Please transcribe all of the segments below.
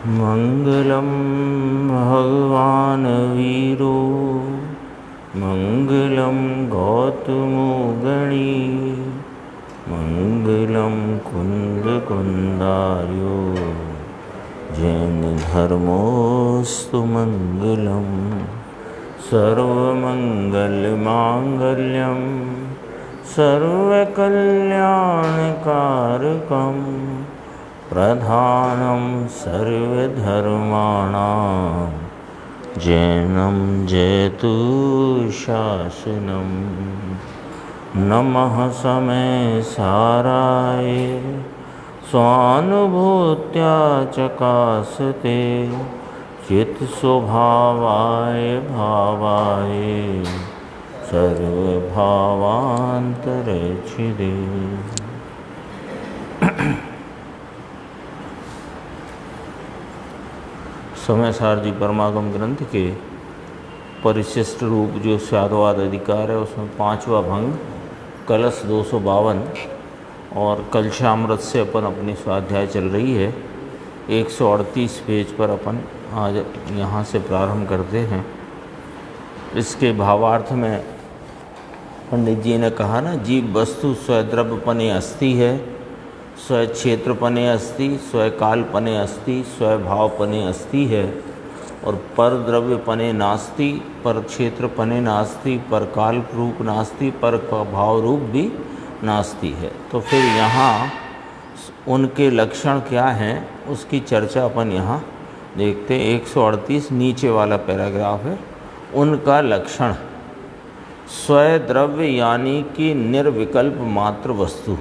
मंगलम भगवान वीरो मंगलम गौतमो गणी मंगलम कुंद कुंदार्यो जैन धर्मोस्तु मंगलम सर्वमंगलमांगल्यम सर्वकल्याणकारकम प्रधानं सर्वधर्माणां जैनं जयतु शासनं। नमः समय साराय स्वानुभूत्या चकासते चित्स्वभावाय भावाय सर्वभावान्तरच्छिदे। समय सार जी परमागम ग्रंथ के परिशिष्ट रूप जो स्यादवाद अधिकार है उसमें 5वां भंग कलश 252 और कलशामृत से अपन अपनी स्वाध्याय चल रही है। 138 पेज पर अपन आज यहाँ से प्रारंभ करते हैं। इसके भावार्थ में पंडित जी ने कहा ना, जीव वस्तु स्वद्रव्यपने अस्ति है, स्व क्षेत्रपने अस्ति, स्व कालपने अस्ति, स्व भावपने अस्ति है, और पर द्रव्यपने नास्ति, पर क्षेत्रपने नास्ति, पर काल रूप नास्ति, पर भाव रूप भी नास्ति है। तो फिर यहाँ उनके लक्षण क्या हैं उसकी चर्चा अपन यहाँ देखते। 138 नीचे वाला पैराग्राफ है। उनका लक्षण स्वद्रव्य यानी कि निर्विकल्प मात्र वस्तु,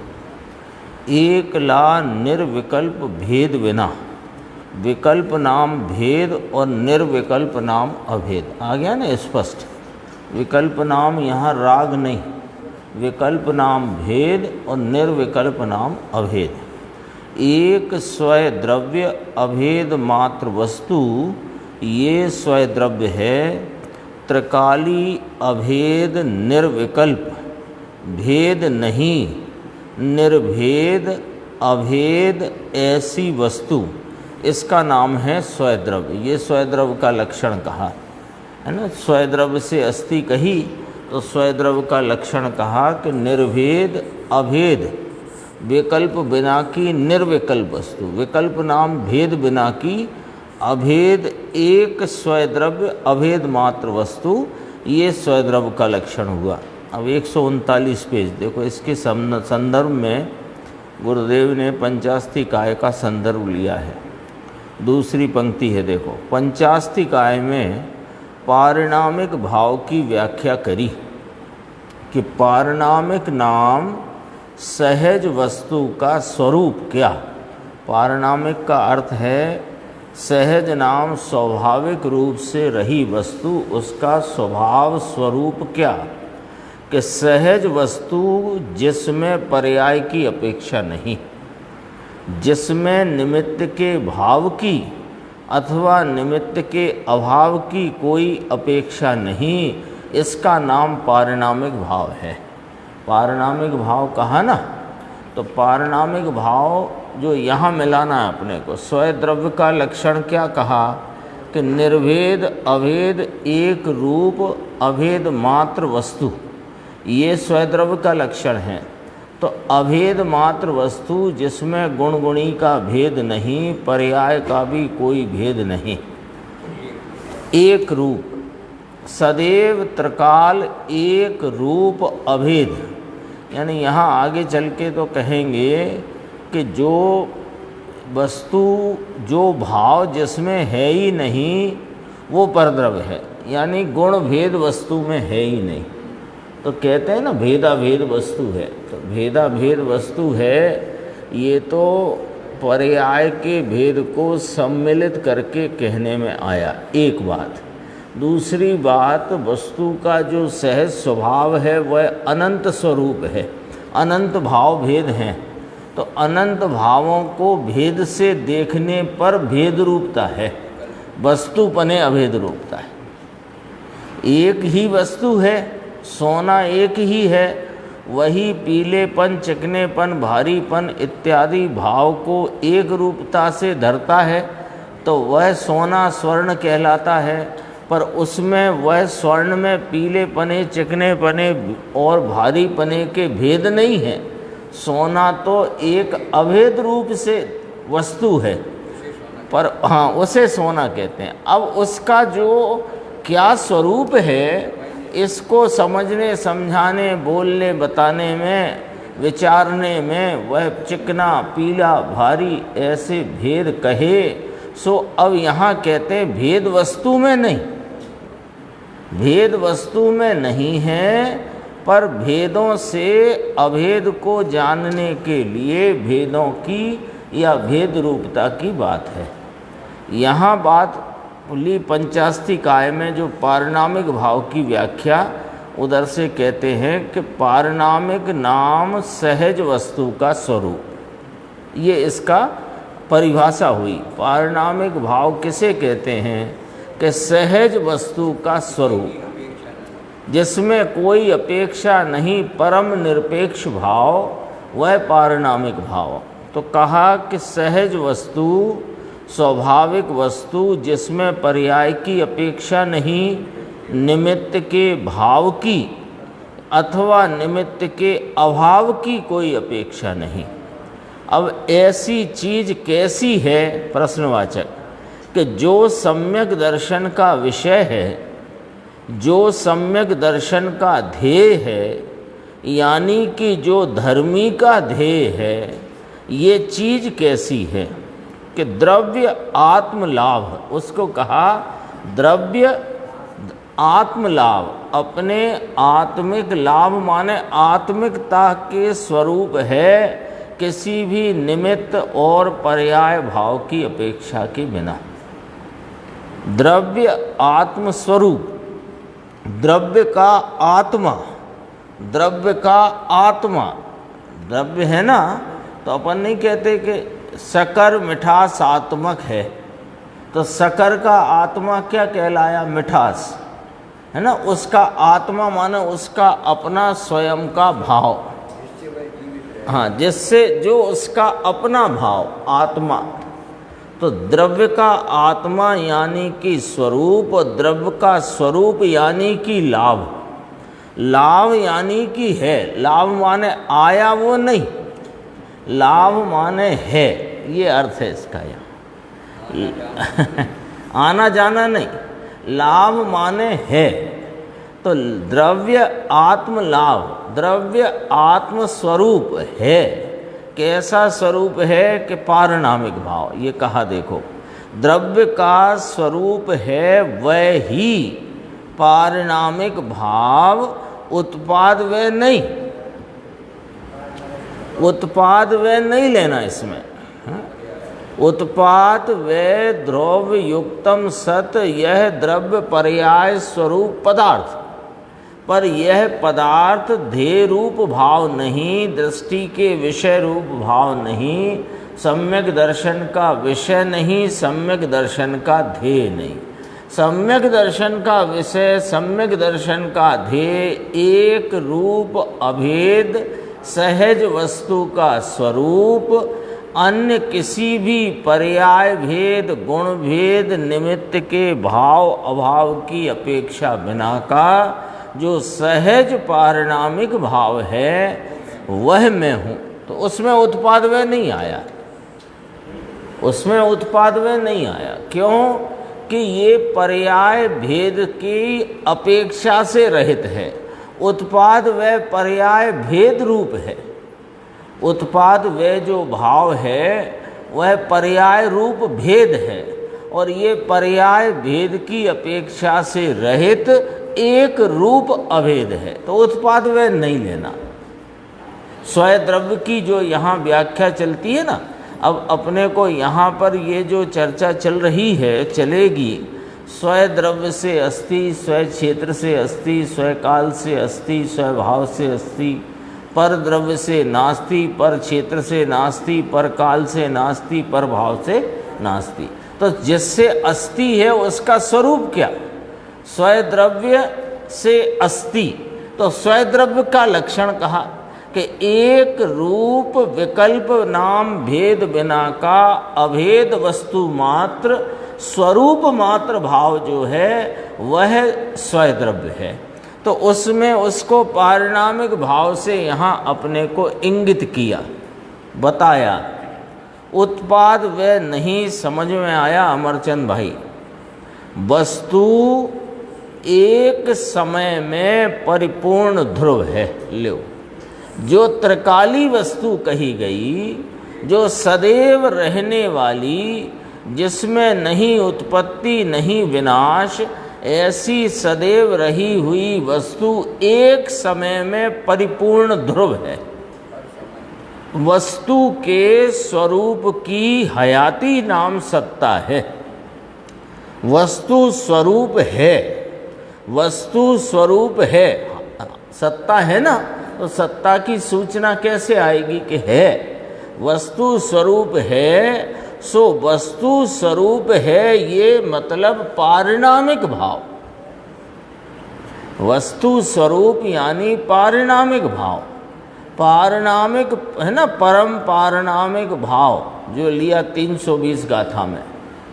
एकला निर्विकल्प भेद विना, विकल्प नाम भेद और निर्विकल्प नाम अभेद। आ गया ना स्पष्ट। विकल्प नाम यहाँ राग नहीं, विकल्प नाम भेद और निर्विकल्प नाम अभेद। एक स्वद्रव्य अभेद मात्र वस्तु ये स्वद्रव्य है। त्रिकाली अभेद निर्विकल्प, भेद नहीं, निर्भेद अभेद ऐसी वस्तु, इसका नाम है स्वद्रव्य। ये स्वद्रव्य का लक्षण कहा है ना। स्वद्रव्य से अस्ति कही तो स्वद्रव्य का लक्षण कहा कि निर्भेद अभेद, विकल्प बिना की निर्विकल्प वस्तु, विकल्प नाम भेद बिना की अभेद एक स्वद्रव्य अभेद मात्र वस्तु, ये स्वद्रव्य का लक्षण हुआ। अब 139 पेज देखो। इसके संदर्भ में गुरुदेव ने पंचास्तिकाय का संदर्भ लिया है। दूसरी पंक्ति है देखो। पंचास्तिकाय में पारिणामिक भाव की व्याख्या करी कि पारिणामिक नाम सहज वस्तु का स्वरूप क्या। पारिणामिक का अर्थ है सहज नाम स्वाभाविक रूप से रही वस्तु, उसका स्वभाव स्वरूप क्या, कि सहज वस्तु जिसमें पर्याय की अपेक्षा नहीं, जिसमें निमित्त के भाव की अथवा निमित्त के अभाव की कोई अपेक्षा नहीं, इसका नाम पारिणामिक भाव है। पारिणामिक भाव कहा ना, तो पारिणामिक भाव जो यहाँ मिलाना है अपने को। स्वद्रव्य का लक्षण क्या कहा कि निर्भेद अभेद एक रूप अभेद मात्र वस्तु, ये स्वद्रव्य का लक्षण है। तो अभेद मात्र वस्तु जिसमें गुण गुणी का भेद नहीं, पर्याय का भी कोई भेद नहीं, एक रूप सदैव त्रिकाल एक रूप अभेद। यानी यहाँ आगे चल के तो कहेंगे कि जो वस्तु जो भाव जिसमें है ही नहीं वो परद्रव्य है, यानी गुण भेद वस्तु में है ही नहीं। तो कहते हैं ना भेदा भेद वस्तु है, तो भेदा भेद वस्तु है, ये तो पर्याय के भेद को सम्मिलित करके कहने में आया, एक बात। दूसरी बात, वस्तु का जो सहज स्वभाव है वह अनंत स्वरूप है, अनंत भाव भेद हैं। तो अनंत भावों को भेद से देखने पर भेद रूपता है, वस्तुपने अभेद रूपता है। एक ही वस्तु है, सोना एक ही है, वही पीलेपन, चिकनेपन, भारीपन इत्यादि भाव को एक रूपता से धरता है, तो वह सोना स्वर्ण कहलाता है, पर उसमें वह स्वर्ण में पीले पने, चिकने पने और भारी पने के भेद नहीं है। सोना तो एक अभेद रूप से वस्तु है, पर हाँ उसे सोना कहते हैं। अब उसका जो क्या स्वरूप है, इसको समझने, समझाने, बोलने, बताने में, विचारने में वह चिकना, पीला, भारी ऐसे भेद कहे। सो अब यहाँ कहते हैं भेद वस्तु में नहीं, भेद वस्तु में नहीं है, पर भेदों से अभेद को जानने के लिए भेदों की या भेद रूपता की बात है। यहाँ बात ली पंचास्तिकाय में जो पारनामिक भाव की व्याख्या, उधर से कहते हैं कि पारनामिक नाम सहज वस्तु का स्वरूप, ये इसका परिभाषा हुई। पारनामिक भाव किसे कहते हैं कि सहज वस्तु का स्वरूप, जिसमें कोई अपेक्षा नहीं, परम निरपेक्ष भाव, वह पारनामिक भाव। तो कहा कि सहज वस्तु, स्वाभाविक वस्तु, जिसमें पर्याय की अपेक्षा नहीं, निमित्त के भाव की अथवा निमित्त के अभाव की कोई अपेक्षा नहीं। अब ऐसी चीज कैसी है, प्रश्नवाचक, कि जो सम्यक दर्शन का विषय है, जो सम्यक दर्शन का ध्येय है, यानी कि जो धर्मी का ध्येय है, ये चीज कैसी है कि द्रव्य आत्मलाभ, उसको कहा द्रव्य आत्मलाभ, अपने आत्मिक लाभ माने आत्मिकता के स्वरूप है, किसी भी निमित्त और पर्याय भाव की अपेक्षा के बिना। द्रव्य आत्म स्वरूप, द्रव्य का आत्मा, द्रव्य का आत्मा, द्रव्य है ना, तो अपन नहीं कहते कि शक्कर मिठास आत्मक है, तो शक्कर का आत्मा क्या कहलाया, मिठास है ना, उसका आत्मा माने उसका अपना स्वयं का भाव, हाँ, जिससे जो उसका अपना भाव आत्मा। तो द्रव्य का आत्मा यानी कि स्वरूप, और द्रव्य का स्वरूप यानी कि लाभ, लाभ यानी कि है, लाभ माने आया वो नहीं, लाभ माने है, ये अर्थ है इसका यहाँ आना जाना नहीं, लाभ माने है। तो द्रव्य आत्म लाभ, द्रव्य आत्म स्वरूप है। कैसा स्वरूप है कि पारनामिक भाव, ये कहा देखो, द्रव्य का स्वरूप है वह ही पारनामिक भाव, उत्पाद व नहीं, उत्पाद व नहीं लेना इसमें, उत्पाद व द्रव्य युक्तम सत, यह द्रव्य पर्याय स्वरूप पदार्थ, पर यह पदार्थ ध्येय रूप भाव नहीं, दृष्टि के विषय रूप भाव नहीं, सम्यक दर्शन का विषय नहीं, सम्यक दर्शन का ध्येय नहीं। सम्यक दर्शन का विषय, सम्यक दर्शन का ध्येय एक रूप अभेद सहज वस्तु का स्वरूप, अन्य किसी भी पर्याय भेद, गुण भेद, निमित्त के भाव अभाव की अपेक्षा बिना का जो सहज पारनामिक भाव है वह मैं हूँ। तो उसमें उत्पाद व नहीं आया, उसमें उत्पाद व नहीं आया। क्यों कि ये पर्याय भेद की अपेक्षा से रहित है, उत्पाद व पर्याय भेद रूप है। उत्पाद व जो भाव है वह पर्याय रूप भेद है, और ये पर्याय भेद की अपेक्षा से रहित एक रूप अभेद है। तो उत्पाद व नहीं लेना। स्वयं द्रव्य की जो यहाँ व्याख्या चलती है ना, अब अपने को यहाँ पर ये जो चर्चा चल रही है, चलेगी, स्वयं द्रव्य से अस्ति, स्वयं क्षेत्र से अस्ति, स्वयं काल से अस्ति, स्वयं भाव से अस्ति, पर द्रव्य से नास्ति, पर क्षेत्र से नास्ति, पर काल से नास्ति, पर भाव से नास्ति। तो जिससे अस्ति है उसका स्वरूप क्या, स्वयं द्रव्य से अस्ति, तो स्वयं द्रव्य का लक्षण कहा। कि एक रूप विकल्प नाम भेद बिना का अभेद वस्तु मात्र स्वरूप मात्र भाव जो है वह स्वद्रव्य है। तो उसमें उसको पारिणामिक भाव से यहाँ अपने को इंगित किया, बताया। उत्पाद वे नहीं समझ में आया अमरचंद भाई। वस्तु एक समय में परिपूर्ण ध्रुव है। लो, जो त्रिकाली वस्तु कही गई, जो सदैव रहने वाली, जिसमें नहीं उत्पत्ति नहीं विनाश, ऐसी सदैव रही हुई वस्तु एक समय में परिपूर्ण ध्रुव है। वस्तु के स्वरूप की हयाती नाम सत्ता है। वस्तु स्वरूप है, वस्तु स्वरूप है, सत्ता है ना, तो सत्ता की सूचना कैसे आएगी कि है? वस्तु स्वरूप है, सो वस्तु स्वरूप है, ये मतलब पारिणामिक भाव। वस्तु स्वरूप यानी पारिणामिक भाव। पारिणामिक है ना, परम पारिणामिक भाव जो लिया 320 गाथा में,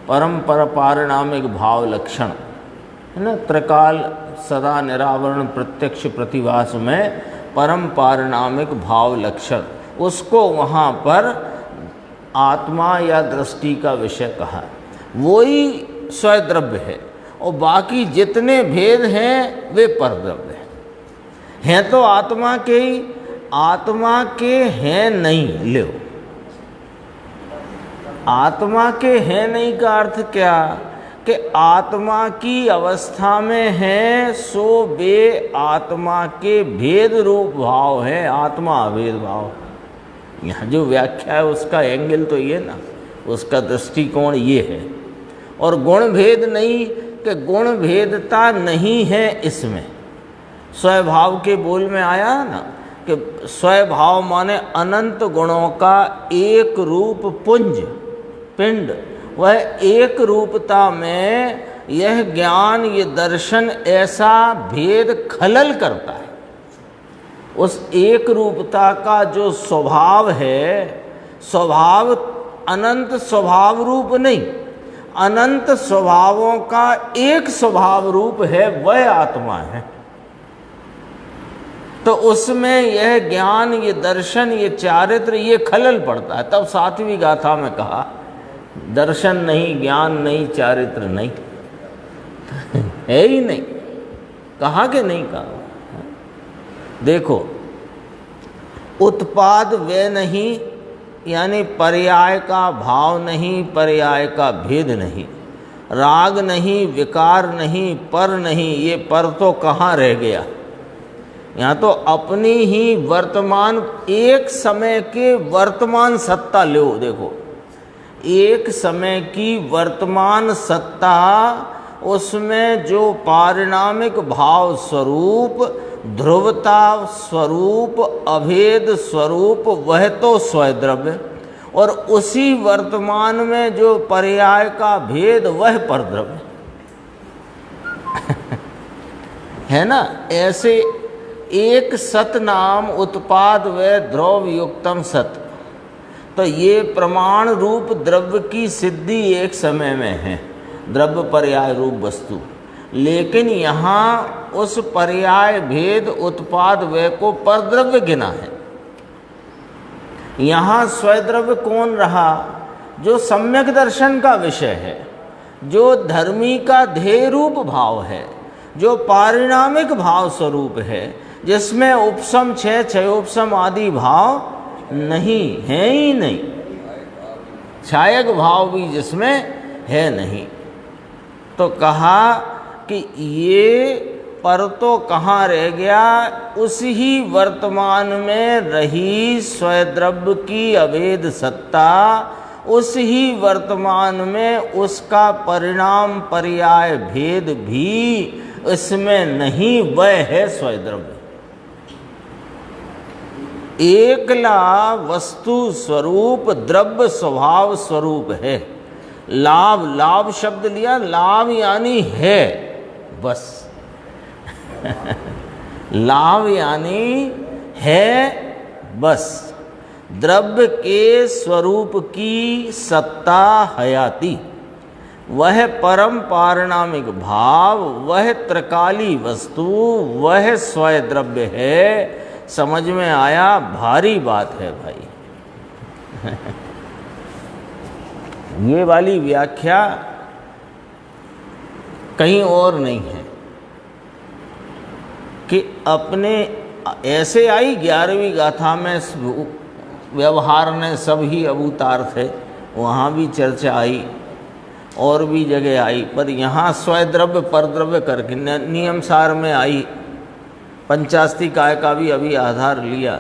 परम पारिणामिक भाव लक्षण है ना, त्रिकाल सदा निरावरण प्रत्यक्ष प्रतिभास में परम पारिणामिक भाव लक्षण, उसको वहाँ पर आत्मा या दृष्टि का विषय कहा। वही स्वद्रव्य है और बाकी जितने भेद हैं वे परद्रव्य हैं तो आत्मा के ही, आत्मा के हैं नहीं। लो, आत्मा के हैं नहीं का अर्थ क्या? कि आत्मा की अवस्था में है सो वे आत्मा के भेद रूप भाव है, आत्मा अभेद भाव। यहाँ जो व्याख्या है उसका एंगल तो ये ना, उसका दृष्टिकोण ये है। और गुण भेद नहीं, कि गुण भेदता नहीं है इसमें। स्वभाव के बोल में आया ना कि स्वभाव माने अनंत गुणों का एक रूप पुंज पिंड, वह एक रूपता में यह ज्ञान ये दर्शन ऐसा भेद खलल करता है। उस एक रूपता का जो स्वभाव है, स्वभाव अनंत स्वभाव रूप नहीं, अनंत स्वभावों का एक स्वभाव रूप है, वह आत्मा है। तो उसमें यह ज्ञान ये दर्शन ये चारित्र ये खलल पड़ता है। तब 7वीं गाथा में कहा दर्शन नहीं, ज्ञान नहीं, चारित्र नहीं है ही नहीं। कहा कि नहीं कहा? देखो, उत्पाद वे नहीं यानी पर्याय का भाव नहीं, पर्याय का भेद नहीं, राग नहीं, विकार नहीं, पर नहीं। ये पर तो कहाँ रह गया? यहाँ तो अपनी ही वर्तमान एक समय के वर्तमान सत्ता लो। देखो, एक समय की वर्तमान सत्ता, उसमें जो पारिणामिक भाव स्वरूप, ध्रुवता स्वरूप, अभेद स्वरूप, वह तो स्वद्रव्य, और उसी वर्तमान में जो पर्याय का भेद वह परद्रव्य है ना। ऐसे एक सत नाम उत्पाद व ध्रुव युक्तम सत, तो ये प्रमाण रूप द्रव्य की सिद्धि एक समय में है, द्रव्य पर्याय रूप वस्तु। लेकिन यहाँ उस पर्याय भेद उत्पाद व को परद्रव्य गिना है। यहाँ स्वद्रव्य कौन रहा? जो सम्यक दर्शन का विषय है, जो धर्मी का ध्येय रूप भाव है, जो पारिणामिक भाव स्वरूप है, जिसमें उपसम क्षयोपसम आदि भाव नहीं है ही नहीं, छायक भाव भी जिसमें है नहीं। तो कहा कि ये पर तो कहाँ रह गया? उस ही वर्तमान में रही स्वद्रव्य की अभेद सत्ता, उस ही वर्तमान में उसका परिणाम पर्याय भेद भी इसमें नहीं, वह है स्वद्रव्य। एकला वस्तु स्वरूप द्रव्य स्वभाव स्वरूप है। लाभ, लाभ शब्द लिया, लाभ यानी है, बस लाभ यानी है, बस द्रव्य के स्वरूप की सत्ता हयाती, वह परम पारणामिक भाव, वह त्रिकाली वस्तु, वह स्वयं द्रव्य है। समझ में आया? भारी बात है भाई। ये वाली व्याख्या कहीं और नहीं है कि अपने ऐसे आई 11वीं गाथा में व्यवहार ने सब ही अवतार थे, वहाँ भी चर्चा आई और भी जगह आई, पर यहाँ स्वद्रव्य परद्रव्य करके नियम सार में आई। पंचास्ती काय का भी अभी आधार लिया,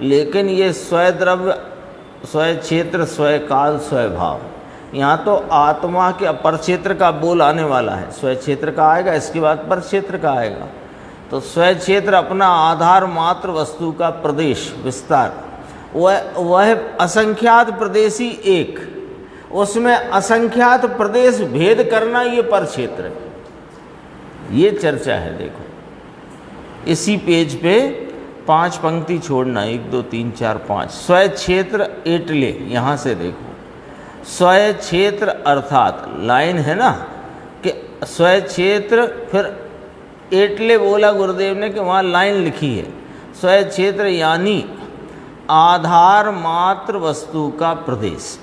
लेकिन ये स्वद्रव्य, स्वय क्षेत्र, स्वय काल, स्वय भाव, यहाँ तो आत्मा के पर क्षेत्र का बोल आने वाला है। स्वय क्षेत्र का आएगा, इसके बाद पर क्षेत्र का आएगा। तो स्वय क्षेत्र अपना आधार मात्र वस्तु का प्रदेश विस्तार, वह असंख्यात प्रदेशी एक, उसमें असंख्यात प्रदेश भेद करना, ये पर क्षेत्र है। ये चर्चा है। देखो इसी पेज पे 5 पंक्ति छोड़ना, 1 2 3 4 5। स्वय क्षेत्र एटले, यहाँ से देखो स्वय क्षेत्र अर्थात लाइन है ना कि स्वय क्षेत्र, फिर एटले बोला गुरुदेव ने कि वहाँ लाइन लिखी है। स्वय क्षेत्र यानी आधार मात्र वस्तु का प्रदेश,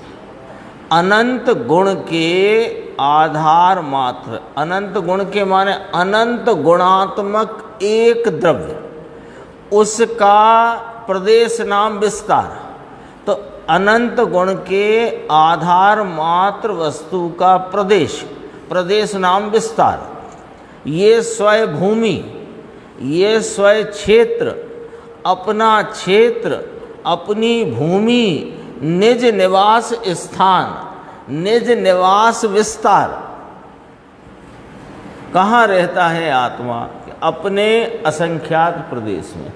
अनंत गुण के आधार मात्र, अनंत गुण के माने अनंत गुणात्मक एक द्रव्य, उसका प्रदेश नाम विस्तार। तो अनंत गुण के आधार मात्र वस्तु का प्रदेश, प्रदेश नाम विस्तार। ये स्वय भूमि, ये स्वय क्षेत्र, अपना क्षेत्र, अपनी भूमि, निज निवास स्थान, निज निवास विस्तार। कहाँ रहता है आत्मा? अपने असंख्यात प्रदेश में।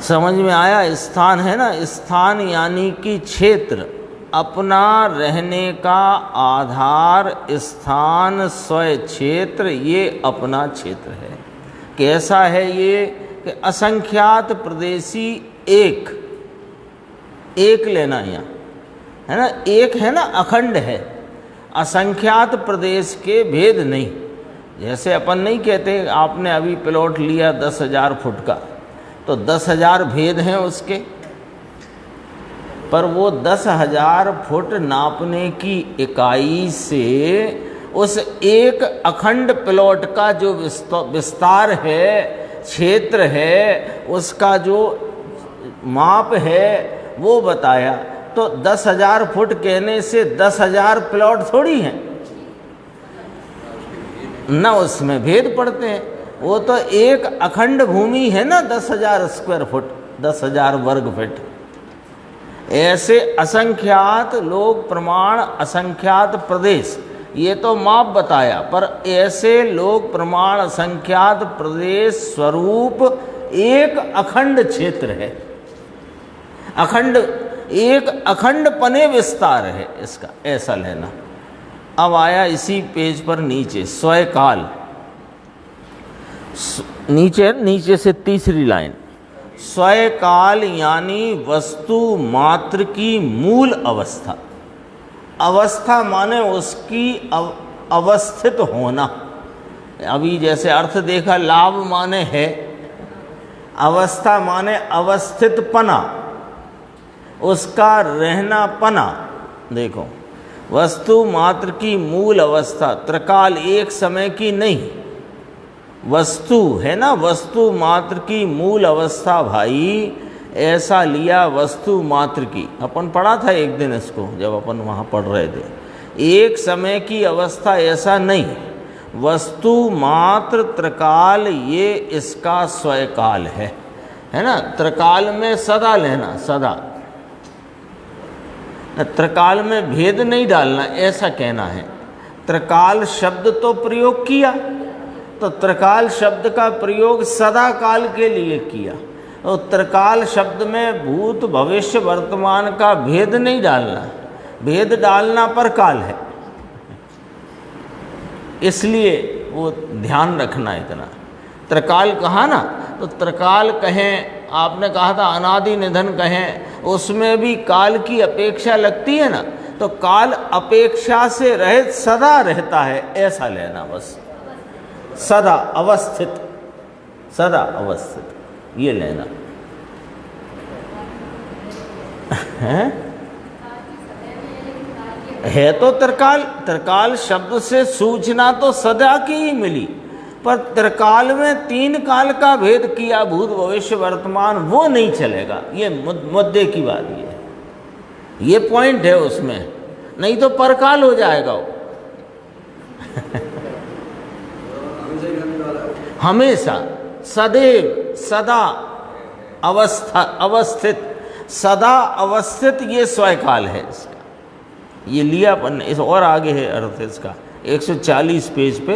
समझ में आया? स्थान है ना, स्थान यानी कि क्षेत्र, अपना रहने का आधार स्थान, स्वय क्षेत्र, ये अपना क्षेत्र है। कैसा है ये? कि असंख्यात प्रदेशी एक, एक लेना यहाँ है ना, एक है ना, अखंड है, असंख्यात प्रदेश के भेद नहीं। जैसे अपन नहीं कहते आपने अभी प्लॉट लिया 10,000 फुट का, तो 10,000 भेद हैं उसके, पर वो 10,000 फुट नापने की इकाई से उस एक अखंड प्लॉट का जो विस्तार है, क्षेत्र है, उसका जो माप है वो बताया। तो 10,000 फुट कहने से 10,000 प्लॉट थोड़ी हैं ना, उसमें भेद पड़ते हैं। वो तो एक अखंड भूमि है ना, 10,000 स्क्वायर फुट, 10,000 वर्ग फीट। ऐसे असंख्यात लोग प्रमाण, असंख्यात प्रदेश, ये तो माप बताया, पर ऐसे लोग प्रमाण असंख्यात प्रदेश स्वरूप एक अखंड क्षेत्र है, अखंड, एक अखंड पने विस्तार है इसका, ऐसा लेना। अब आया इसी पेज पर नीचे स्वय काल, नीचे से तीसरी लाइन। स्वय काल यानी वस्तु मात्र की मूल अवस्था, अवस्था माने उसकी अवस्थित होना। अभी जैसे अर्थ देखा, लाभ माने है, अवस्था माने अवस्थित पना, उसका रहना पना। देखो वस्तु मात्र की मूल अवस्था, त्रिकाल एक समय की नहीं, वस्तु है ना, वस्तु मात्र की मूल अवस्था भाई, ऐसा लिया वस्तु मात्र की। अपन पढ़ा था एक दिन इसको, जब अपन वहाँ पढ़ रहे थे। एक समय की अवस्था ऐसा नहीं, वस्तु मात्र त्रिकाल, ये इसका स्वयकाल है ना। त्रिकाल में सदा लेना, सदा, त्रिकाल में भेद नहीं डालना, ऐसा कहना है। त्रिकाल शब्द तो प्रयोग किया, तो त्रिकाल शब्द का प्रयोग सदा काल के लिए किया। तो त्रिकाल शब्द में भूत भविष्य वर्तमान का भेद नहीं डालना, भेद डालना पर काल है, इसलिए वो ध्यान रखना इतना। त्रिकाल कहा ना, तो त्रिकाल कहें, आपने कहा था अनादि निधन कहें, उसमें भी काल की अपेक्षा लगती है ना, तो काल अपेक्षा से रहित सदा रहता है, ऐसा लेना बस, सदा अवस्थित, सदा अवस्थित, ये लेना है तो त्रिकाल, त्रिकाल शब्द से सूचना तो सदा की ही मिली, पर त्रिकाल में 3 काल का भेद किया, भूत भविष्य वर्तमान, वो नहीं चलेगा। ये मुद्दे की बात ये पॉइंट है उसमें, नहीं तो परकाल हो जाएगा वो। हमेशा, सदैव, सदा अवस्था, अवस्थित, सदा अवस्थित, ये स्वयकाल है इसका। ये लिया अपन, इस और आगे है अर्थ इसका 140 पेज पे,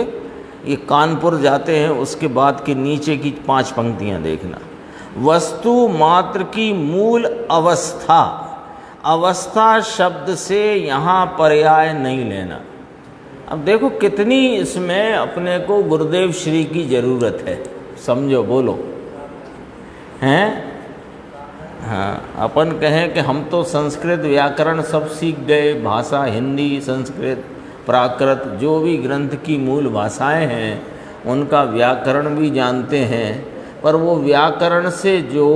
ये कानपुर जाते हैं, उसके बाद के नीचे की 5 पंक्तियां देखना। वस्तु मात्र की मूल अवस्था, अवस्था शब्द से यहाँ पर्याय नहीं लेना। अब देखो कितनी इसमें अपने को गुरुदेव श्री की ज़रूरत है, समझो, बोलो हैं। हाँ, अपन कहें कि हम तो संस्कृत व्याकरण सब सीख गए, भाषा हिंदी, संस्कृत, प्राकृत, जो भी ग्रंथ की मूल भाषाएं हैं उनका व्याकरण भी जानते हैं, पर वो व्याकरण से जो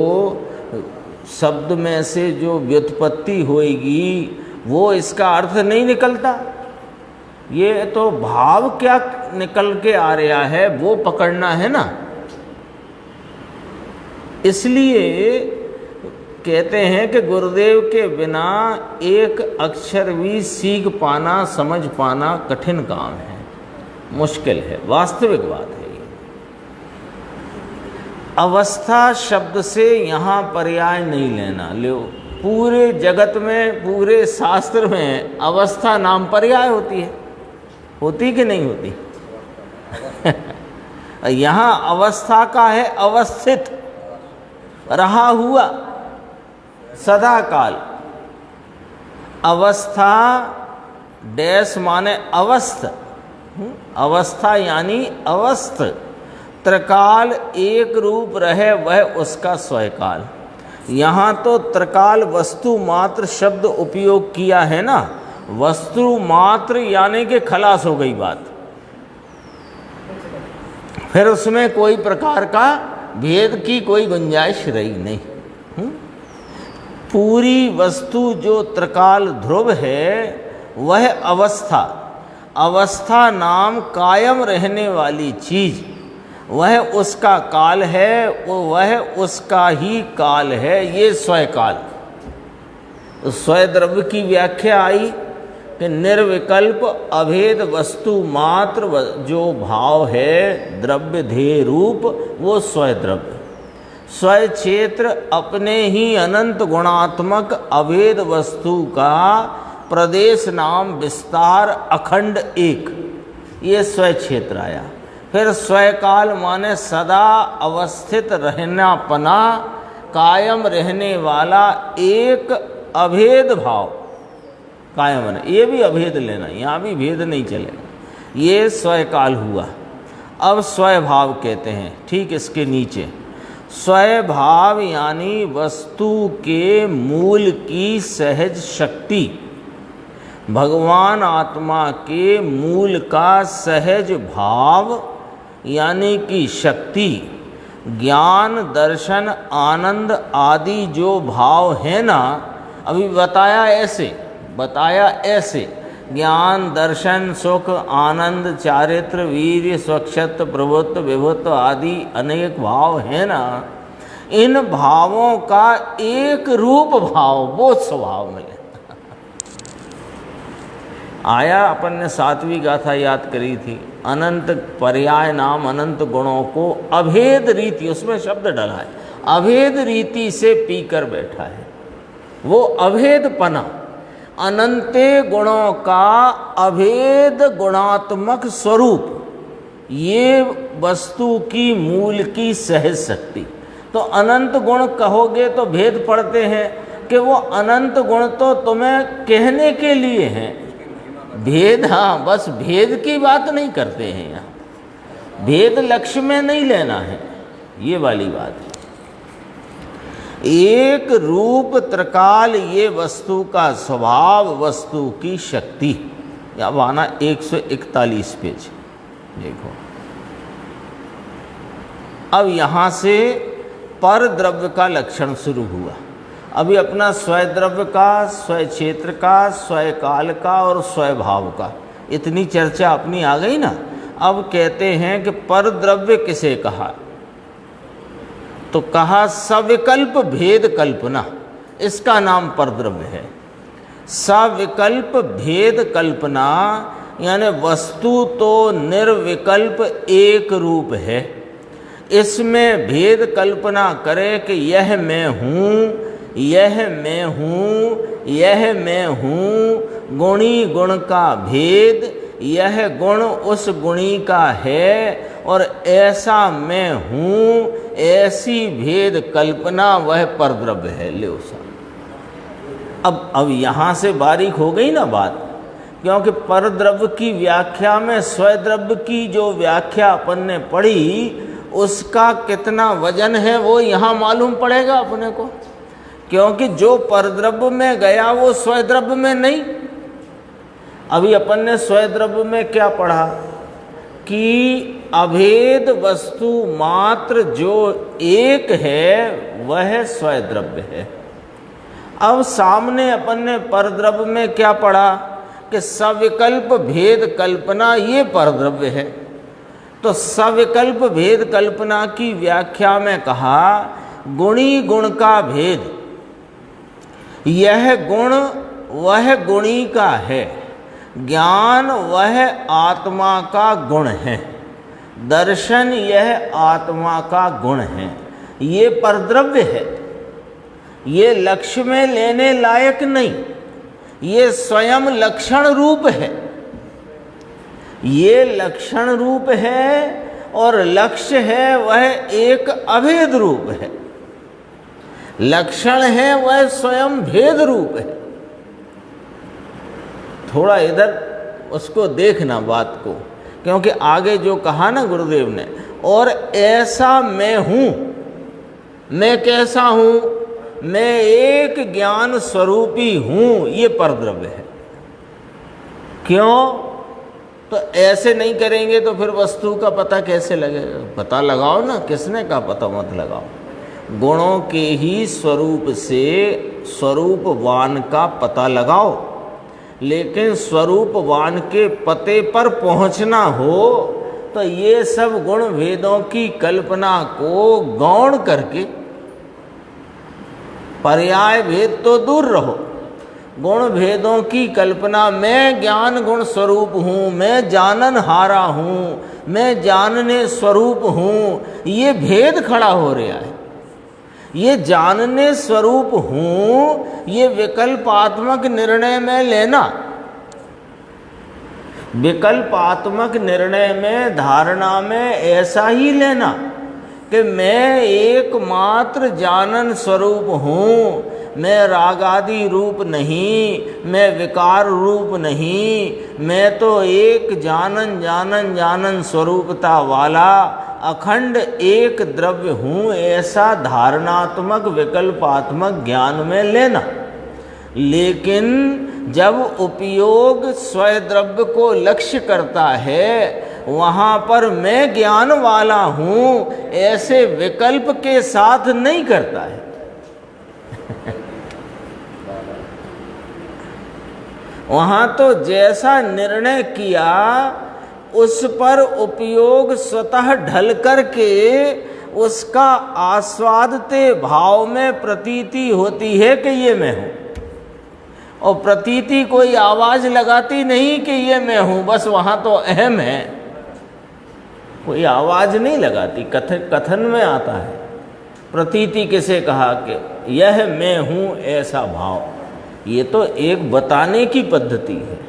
शब्द में से जो व्युत्पत्ति होएगी वो इसका अर्थ नहीं निकलता। ये तो भाव क्या निकल के आ रहा है वो पकड़ना है ना। इसलिए कहते हैं कि गुरुदेव के बिना एक अक्षर भी सीख पाना, समझ पाना कठिन काम है, मुश्किल है, वास्तविक बात है ये। अवस्था शब्द से यहाँ पर्याय नहीं लेना। लो, पूरे जगत में, पूरे शास्त्र में अवस्था नाम पर्याय होती है, होती कि नहीं होती? यहाँ अवस्था का है अवस्थित, रहा हुआ, सदा काल। अवस्था डैश माने अवस्थ, अवस्था यानी अवस्थ। त्रिकाल एक रूप रहे वह उसका स्वयकाल। यहाँ तो त्रिकाल वस्तु मात्र शब्द उपयोग किया है ना, वस्तु मात्र यानी कि खलास हो गई बात, फिर उसमें कोई प्रकार का भेद की कोई गुंजाइश रही नहीं। पूरी वस्तु जो त्रिकाल ध्रुव है वह अवस्था, अवस्था नाम कायम रहने वाली चीज, वह उसका काल है, वह उसका ही काल है, ये स्वयकाल। तो स्वय द्रव्य की व्याख्या आई कि निर्विकल्प अभेद वस्तु मात्र जो भाव है, द्रव्य ध्येय रूप, वो स्वय द्रव्य। स्वय क्षेत्र अपने ही अनंत गुणात्मक अभेद वस्तु का प्रदेश नाम विस्तार अखंड एक, ये स्वय क्षेत्र आया। फिर स्वयकाल माने सदा अवस्थित रहनापना, कायम रहने वाला एक अभेद भाव, कायम रहना, ये भी अभेद लेना, यहाँ भी भेद नहीं चलेगा, ये स्वयकाल हुआ। अब स्वयभाव कहते हैं, ठीक इसके नीचे स्वयभाव यानी वस्तु के मूल की सहज शक्ति, भगवान आत्मा के मूल का सहज भाव यानी कि शक्ति, ज्ञान दर्शन आनंद आदि जो भाव है ना, अभी बताया ऐसे ज्ञान दर्शन सुख आनंद चारित्र वीर्य स्वच्छत्व प्रभुत्व विभुत्व आदि अनेक भाव है ना, इन भावों का एक रूप भाव, वो स्वभाव मिले। आया, अपन ने 7वीं गाथा याद करी थी, अनंत पर्याय नाम अनंत गुणों को अभेद रीति, उसमें शब्द डला है, अभेद रीति से पीकर बैठा है, वो अभेदपना, अनंते गुणों का अभेद गुणात्मक स्वरूप, ये वस्तु की मूल की सहज शक्ति। तो अनंत गुण कहोगे तो भेद पड़ते हैं कि वो अनंत गुण तो तुम्हें कहने के लिए हैं, भेद, हाँ, बस भेद की बात नहीं करते हैं यहाँ। भेद लक्ष्य में नहीं लेना है, ये वाली बात है। एक रूप त्रिकाल ये वस्तु का स्वभाव, वस्तु की शक्ति। अब आना 141 पेज देखो। अब यहाँ से पर द्रव्य का लक्षण शुरू हुआ। अभी अपना स्वय द्रव्य का, स्वय क्षेत्र का, स्वय काल का और स्वय भाव का इतनी चर्चा अपनी आ गई ना। अब कहते हैं कि पर द्रव्य किसे कहा, तो कहा सविकल्प भेद कल्पना, इसका नाम पर द्रव्य है। सविकल्प भेद कल्पना यानी वस्तु तो निर्विकल्प एक रूप है, इसमें भेद कल्पना करे कि यह मैं हूँ, यह मैं हूँ, यह मैं हूँ, गुणी गुण का भेद, यह गुण उस गुणी का है और ऐसा मैं हूँ, ऐसी भेद कल्पना वह परद्रव्य है। ले उसा अब यहाँ से बारीक हो गई ना बात, क्योंकि परद्रव्य की व्याख्या में स्वद्रव्य की जो व्याख्या अपन ने पढ़ी उसका कितना वजन है वो यहाँ मालूम पड़ेगा अपने को, क्योंकि जो परद्रव्य में गया वो स्वद्रव्य में नहीं। अभी अपन ने स्वद्रव्य में क्या पढ़ा कि अभेद वस्तु मात्र जो एक है वह स्वद्रव्य है। अब सामने अपन ने परद्रव्य में क्या पढ़ा कि सविकल्प भेद कल्पना ये परद्रव्य है। तो सविकल्प भेद कल्पना की व्याख्या में कहा गुणी गुण का भेद, यह गुण वह गुणी का है, ज्ञान वह आत्मा का गुण है, दर्शन यह आत्मा का गुण है। ये परद्रव्य है, ये लक्ष्य में लेने लायक नहीं, ये स्वयं लक्षण रूप है। ये लक्षण रूप है और लक्ष्य है वह एक अभेद रूप है, लक्षण है वह स्वयं भेद रूप है। थोड़ा इधर उसको देखना बात को, क्योंकि आगे जो कहा ना गुरुदेव ने, और ऐसा मैं हूँ, मैं कैसा हूँ, मैं एक ज्ञान स्वरूपी हूँ, ये परद्रव्य है। क्यों? तो ऐसे नहीं करेंगे तो फिर वस्तु का पता कैसे लगेगा? पता लगाओ ना, किसने का पता मत लगाओ, गुणों के ही स्वरूप से स्वरूपवान का पता लगाओ। लेकिन स्वरूपवान के पते पर पहुंचना हो तो ये सब गुण भेदों की कल्पना को गौण करके, पर्याय भेद तो दूर रहो, गुण भेदों की कल्पना, मैं ज्ञान गुण स्वरूप हूँ, मैं जानन हारा हूँ, मैं जानने स्वरूप हूँ, ये भेद खड़ा हो रहा है। ये जानने स्वरूप हूँ, ये विकल्पात्मक निर्णय में लेना, विकल्पात्मक निर्णय में, धारणा में ऐसा ही लेना कि मैं एकमात्र जानन स्वरूप हूँ, मैं रागादि रूप नहीं, मैं विकार रूप नहीं, मैं तो एक जानन जानन जानन स्वरूपता वाला अखंड एक द्रव्य हूँ, ऐसा धारणात्मक विकल्पात्मक ज्ञान में लेना। लेकिन जब उपयोग स्वद्रव्य को लक्ष्य करता है वहाँ पर मैं ज्ञान वाला हूँ ऐसे विकल्प के साथ नहीं करता है। वहाँ तो जैसा निर्णय किया उस पर उपयोग स्वतः ढल करके उसका आस्वादते भाव में प्रतीति होती है कि ये मैं हूँ, और प्रतीति कोई आवाज़ लगाती नहीं कि ये मैं हूँ, बस वहाँ तो अहम है, कोई आवाज़ नहीं लगाती, कथन में आता है। प्रतीति किसे कहा कि यह मैं हूँ ऐसा भाव, ये तो एक बताने की पद्धति है।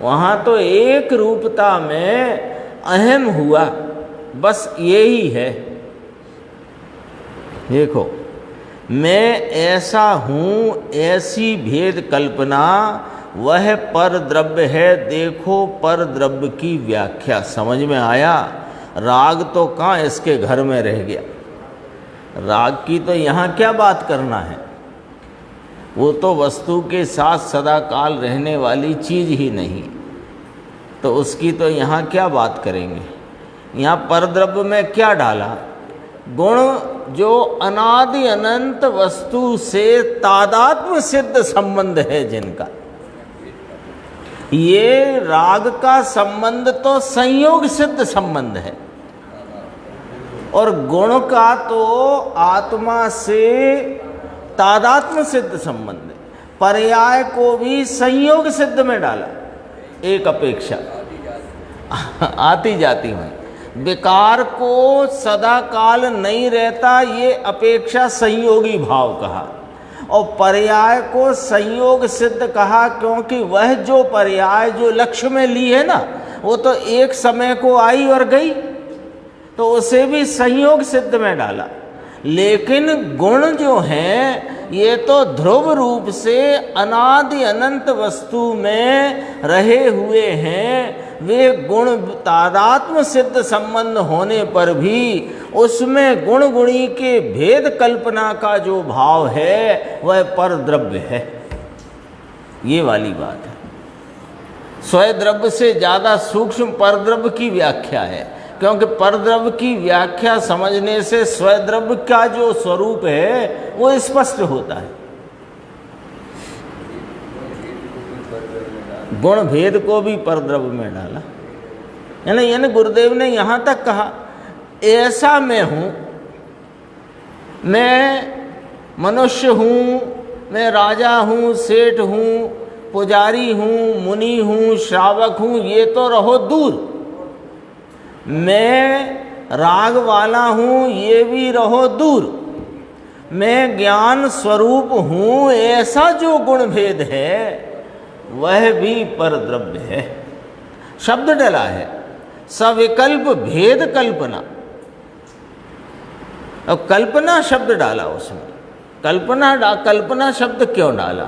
वहाँ तो एक रूपता में अहम हुआ, बस यही है। देखो, मैं ऐसा हूँ ऐसी भेद कल्पना वह पर द्रव्य है। देखो पर द्रव्य की व्याख्या समझ में आया। राग तो कहाँ इसके घर में रह गया, राग की तो यहाँ क्या बात करना है, वो तो वस्तु के साथ सदा काल रहने वाली चीज़ ही नहीं, तो उसकी तो यहाँ क्या बात करेंगे। यहाँ परद्रव्य में क्या डाला, गुण जो अनादि अनंत वस्तु से तादात्म्य सिद्ध संबंध है जिनका, ये राग का संबंध तो संयोग सिद्ध संबंध है, और गुण का तो आत्मा से तादात्म्य सिद्ध संबंध है। पर्याय को भी संयोग सिद्ध में डाला, एक अपेक्षा आती जाती हुई, विकार को सदा काल नहीं रहता ये अपेक्षा संयोगी भाव कहा, और पर्याय को संयोग सिद्ध कहा, क्योंकि वह जो पर्याय जो लक्ष्य में ली है ना, वो तो एक समय को आई और गई, तो उसे भी संयोग सिद्ध में डाला। लेकिन गुण जो हैं ये तो ध्रुव रूप से अनादि अनंत वस्तु में रहे हुए हैं, वे गुण तादात्म्य सिद्ध संबंध होने पर भी उसमें गुण गुणी के भेद कल्पना का जो भाव है वह परद्रव्य है। ये वाली बात है। स्वद्रव्य से ज़्यादा सूक्ष्म परद्रव्य की व्याख्या है, क्योंकि परद्रव्य की व्याख्या समझने से स्वद्रव्य का जो स्वरूप है वो स्पष्ट होता है। गुण भेद को भी परद्रव्य में डाला, यानी गुरुदेव ने यहाँ तक कहा, ऐसा मैं हूँ, मैं मनुष्य हूँ, मैं राजा हूँ, सेठ हूँ, पुजारी हूँ, मुनि हूँ, श्रावक हूँ, ये तो रहो दूर। मैं राग वाला हूँ, ये भी रहो दूर। मैं ज्ञान स्वरूप हूँ, ऐसा जो गुण भेद है वह भी परद्रव्य है। शब्द डला है, सविकल्प भेद कल्पना, अब कल्पना शब्द डाला उसमें। कल्पना शब्द क्यों डाला,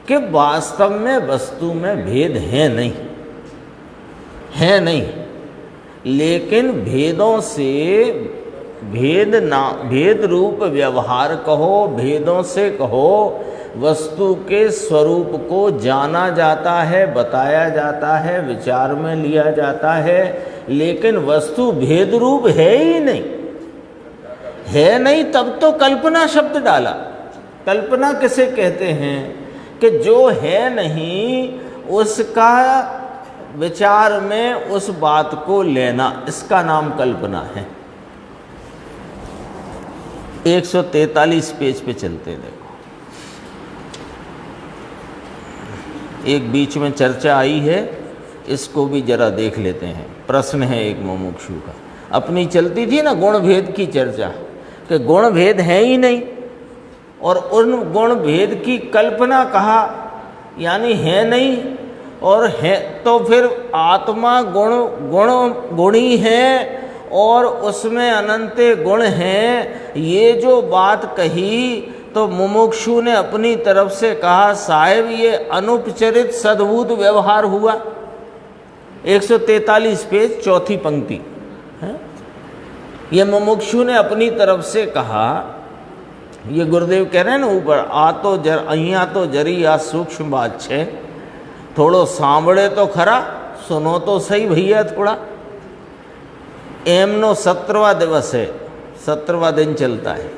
कि वास्तव में वस्तु में भेद है नहीं, लेकिन भेदों से भेद रूप व्यवहार कहो, भेदों से कहो, वस्तु के स्वरूप को जाना जाता है, बताया जाता है, विचार में लिया जाता है, लेकिन वस्तु भेद रूप है ही नहीं, तब तो कल्पना शब्द डाला। कल्पना किसे कहते हैं, कि जो है नहीं उसका विचार में उस बात को लेना, इसका नाम कल्पना है। 143 पेज पे चलते हैं। देखो, एक बीच में चर्चा आई है, इसको भी जरा देख लेते हैं। प्रश्न है एक मुमुक्षु का, अपनी चलती थी ना गुण भेद की चर्चा, कि गुण भेद है ही नहीं, और उन गुण भेद की कल्पना कहा, यानी है नहीं, और है तो फिर आत्मा गुणी है और उसमें अनंत गुण हैं। ये जो बात कही तो मुमुक्षु ने अपनी तरफ से कहा, साहेब ये अनुपचरित सद्भूत व्यवहार हुआ। 143 पेज, चौथी पंक्ति है। ये मुमुक्षु ने अपनी तरफ से कहा, ये गुरुदेव कह रहे हैं ना ऊपर, અહીંયા तो जरी आ सूक्ष्म बात छे, थोड़ो सांभळे तो खरा, सुनो तो सही भैया थोड़ा। एमनो 17वां दिवस है, 17वां दिन चलता है,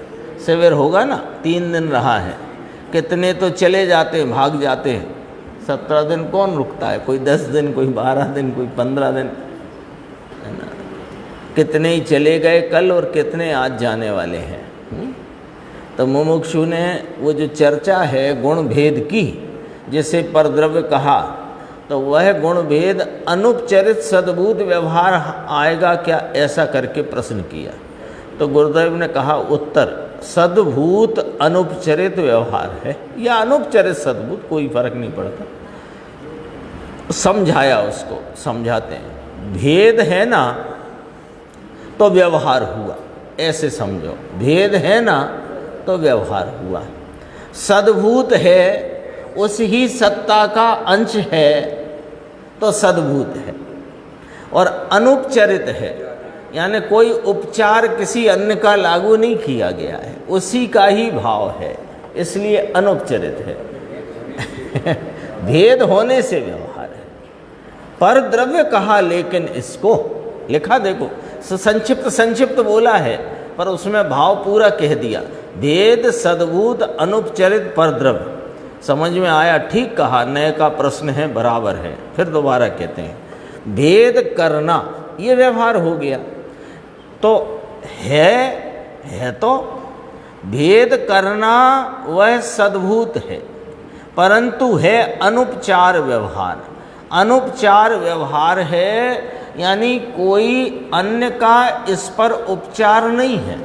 सवेर होगा ना, 3 दिन रहा है, कितने तो चले जाते हैं, भाग जाते हैं। 17 दिन कौन रुकता है, कोई 10 दिन, कोई 12 दिन, कोई 15 दिन, है ना। कितने ही चले गए कल और कितने आज जाने वाले हैं। तो मुमुक्षु ने वो जो चर्चा है गुण भेद की, जिसे परद्रव्य कहा, तो वह गुण भेद अनुपचरित सद्भूत व्यवहार आएगा क्या, ऐसा करके प्रश्न किया। तो गुरुदेव ने कहा उत्तर, सद्भूत अनुपचरित व्यवहार है या अनुपचरित सद्भूत, कोई फर्क नहीं पड़ता। समझाया उसको, समझाते हैं, भेद है ना तो व्यवहार हुआ, ऐसे समझो, भेद है ना तो व्यवहार हुआ। सद्भूत है, उस ही सत्ता का अंश है तो सद्भूत है, और अनुपचरित है, यानी कोई उपचार किसी अन्य का लागू नहीं किया गया है, उसी का ही भाव है, इसलिए अनुपचरित है। भेद होने से व्यवहार है। पर द्रव्य कहा, लेकिन इसको लिखा देखो, संक्षिप्त बोला है पर उसमें भाव पूरा कह दिया। भेद सद्भूत अनुपचरित पर द्रव्य। समझ में आया? ठीक कहा, नए का प्रश्न है, बराबर है। फिर दोबारा कहते हैं भेद करना, ये व्यवहार हो गया। तो है तो भेद करना वह सद्भूत है, परंतु है अनुपचार व्यवहार। अनुपचार व्यवहार है यानी कोई अन्य का इस पर उपचार नहीं है,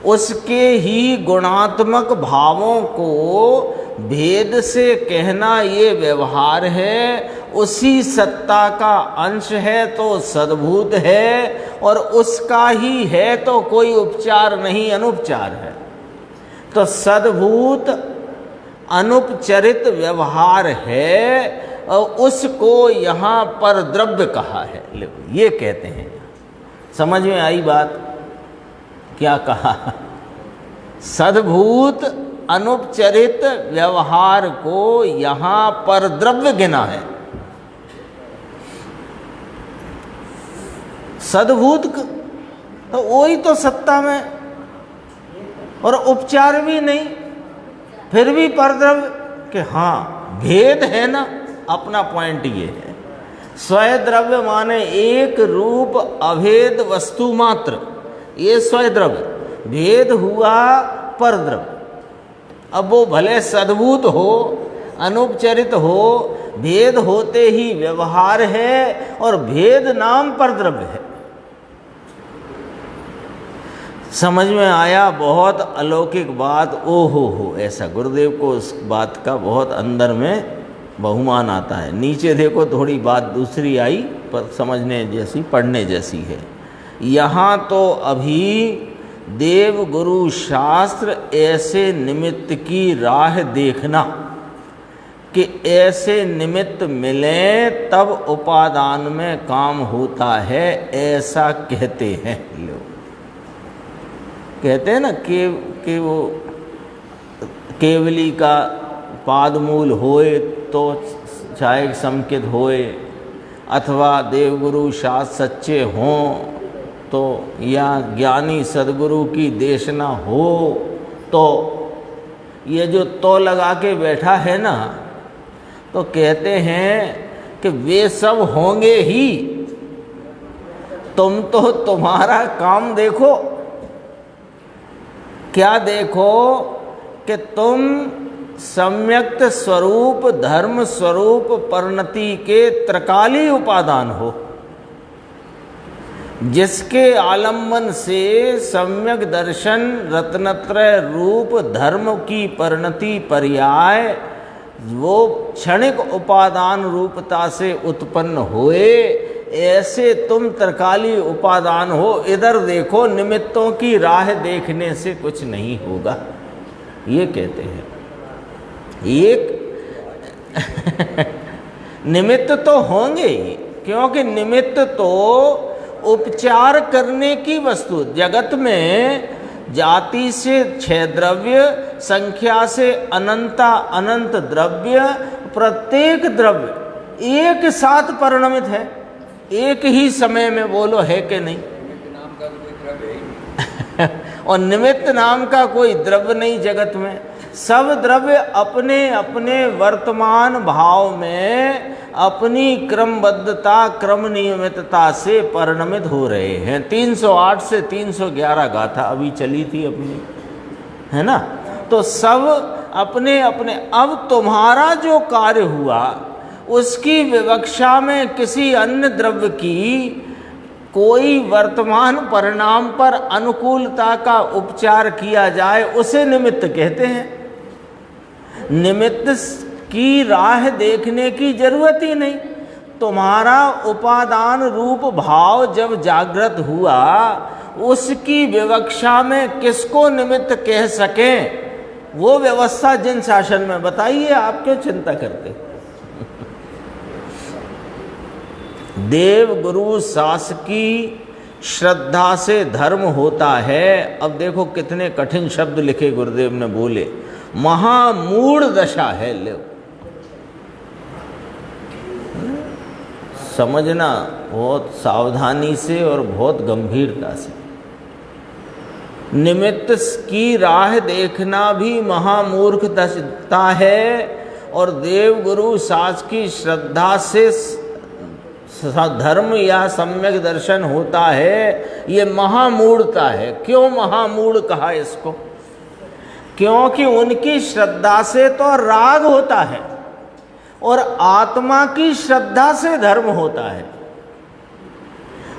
उसके ही गुणात्मक भावों को भेद से कहना ये व्यवहार है। उसी सत्ता का अंश है तो सद्भूत है, और उसका ही है तो कोई उपचार नहीं, अनुपचार है। तो सद्भूत अनुपचरित व्यवहार है, और उसको यहाँ पर द्रव्य कहा है। ये कहते हैं। समझ में आई बात? क्या कहा? सद्भूत अनुपचरित व्यवहार को यहाँ पर द्रव्य गिना है। सद्भूत तो वही तो सत्ता में, और उपचार भी नहीं, फिर भी परद्रव्य कि हाँ भेद है ना। अपना पॉइंट ये है, स्वयद्रव्य माने एक रूप अभेद वस्तु मात्र, ये स्वयद्रव्य। भेद हुआ परद्रव्य। अब वो भले सद्भूत हो, अनुपचरित हो, भेद होते ही व्यवहार है, और भेद नाम परद्रव्य है। समझ में आया? बहुत अलौकिक बात। ओ हो, ऐसा गुरुदेव को उस बात का बहुत अंदर में बहुमान आता है। नीचे देखो थोड़ी बात दूसरी आई, पर समझने जैसी, पढ़ने जैसी है। यहाँ तो अभी देव गुरु शास्त्र ऐसे निमित्त की राह देखना कि ऐसे निमित्त मिले तब उपादान में काम होता है, ऐसा कहते हैं लोग। कहते हैं ना कि वो केवली का पादमूल होए तो चाहे संकित होए, अथवा देवगुरु शास्त्र सच्चे हों तो, या ज्ञानी सदगुरु की देशना हो तो, ये जो तो लगा के बैठा है ना, तो कहते हैं कि वे सब होंगे ही, तुम तो तुम्हारा काम देखो। क्या देखो? कि तुम सम्यक्त स्वरूप धर्म स्वरूप परिणति के त्रिकाली उपादान हो, जिसके आलम्बन से सम्यक दर्शन रत्नत्रय रूप धर्म की परिणति पर्याय वो क्षणिक उपादान रूपता से उत्पन्न हुए। ऐसे तुम त्रिकाली उपादान हो। इधर देखो, निमित्तों की राह देखने से कुछ नहीं होगा, ये कहते हैं। एक निमित्त तो होंगे ही, क्योंकि निमित्त तो उपचार करने की वस्तु। जगत में जाति से 6 द्रव्य, संख्या से अनंता अनंत द्रव्य, प्रत्येक द्रव्य एक साथ परिणमित है, एक ही समय में। बोलो है कि नहीं? और निमित्त नाम का कोई द्रव्य नहीं जगत में। सब द्रव्य अपने अपने वर्तमान भाव में अपनी क्रमबद्धता क्रम नियमितता से परिणमित हो रहे हैं। 308 से 311 गाथा अभी चली थी अपनी, है ना? तो सब अपने अपने। अब तुम्हारा जो कार्य हुआ उसकी विवक्षा में किसी अन्य द्रव्य की कोई वर्तमान परिणाम पर अनुकूलता का उपचार किया जाए, उसे निमित्त कहते हैं। निमित्त की राह देखने की जरूरत ही नहीं। तुम्हारा उपादान रूप भाव जब जागृत हुआ, उसकी विवक्षा में किसको निमित्त कह सकें, वो व्यवस्था जिन शासन में बताइए, आप क्यों चिंता करते? देव गुरु शासकी श्रद्धा से धर्म होता है। अब देखो कितने कठिन शब्द लिखे गुरुदेव ने बोले, महामूढ़ दशा है। ले समझना बहुत सावधानी से और बहुत गंभीरता से। निमित्त की राह देखना भी महामूर्खता है, और देव गुरु सास की श्रद्धा से धर्म या सम्यक दर्शन होता है, ये महामूढ़ता है। क्यों महामूढ़ कहा इसको? क्योंकि उनकी श्रद्धा से तो राग होता है और आत्मा की श्रद्धा से धर्म होता है,